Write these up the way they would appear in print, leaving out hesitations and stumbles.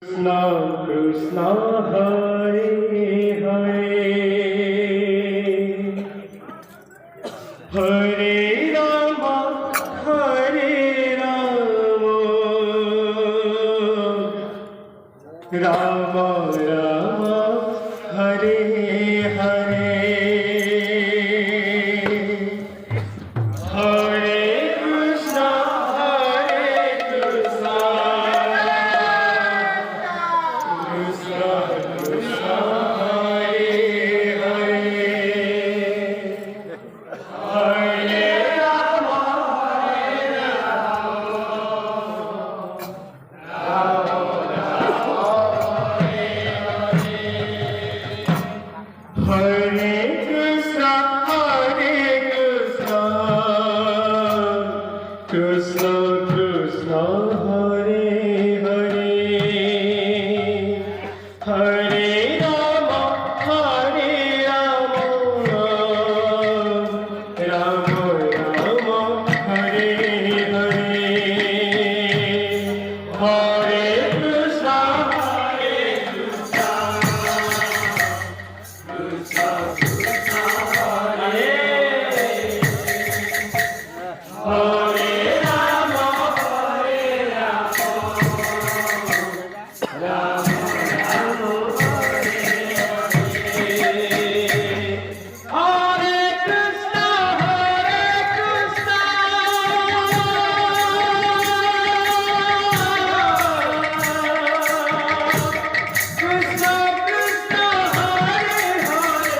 Krishna Krishna Hare Hare Hare Rama Hare Rama Rama Rama Hare Hare Hare Krishna Hare Krishna Krishna Krishna Hare Hare Hare Rama Hare Krishna Hare Krishna Krishna Krishna Hare Hare Hare Rama Hare Rama Rama Rama Hare Hare Hare Krishna Hare Hare Rama Hare Rama Hare Krishna Hare Krishna Krishna Krishna Hare Hare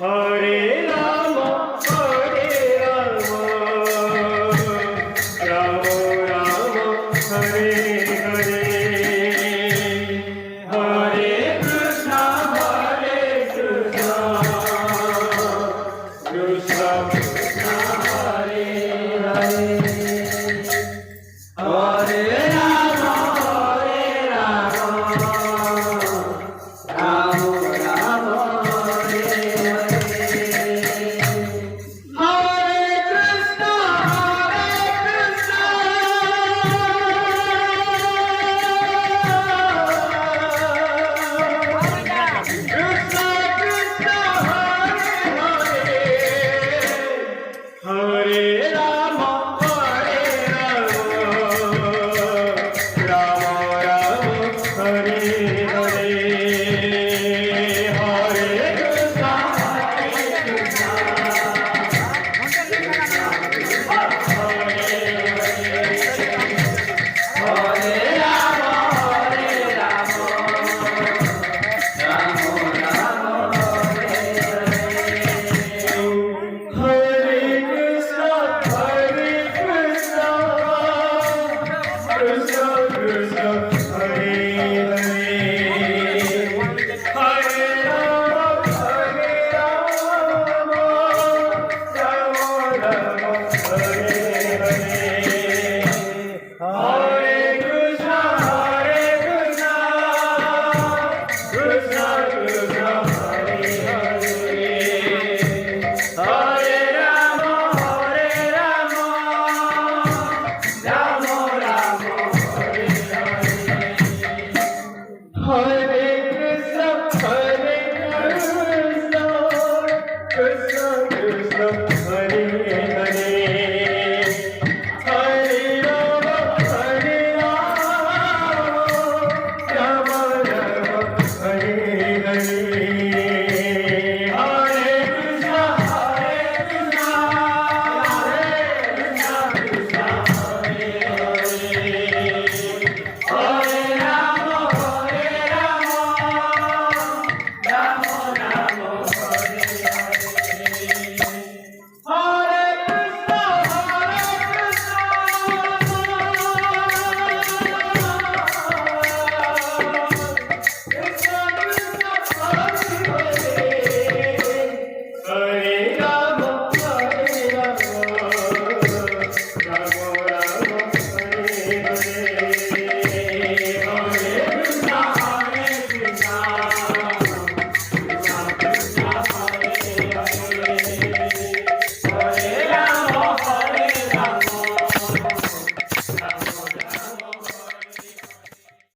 Hare Rama Hare Rama Rama Rama Hare Hare Hare Krishna Hare Krishna Krishna Krishna Hare Hare Hare Rama Hare Rama Rama Rama Hare Hare Hare Krishna Hare Krishna Krishna Hare Hare Hare Rama Hare Rama Rama Rama Hare Hare Hare Krishna Hare Rama Hare Hare Krishna Hare Krishna Krishna Krishna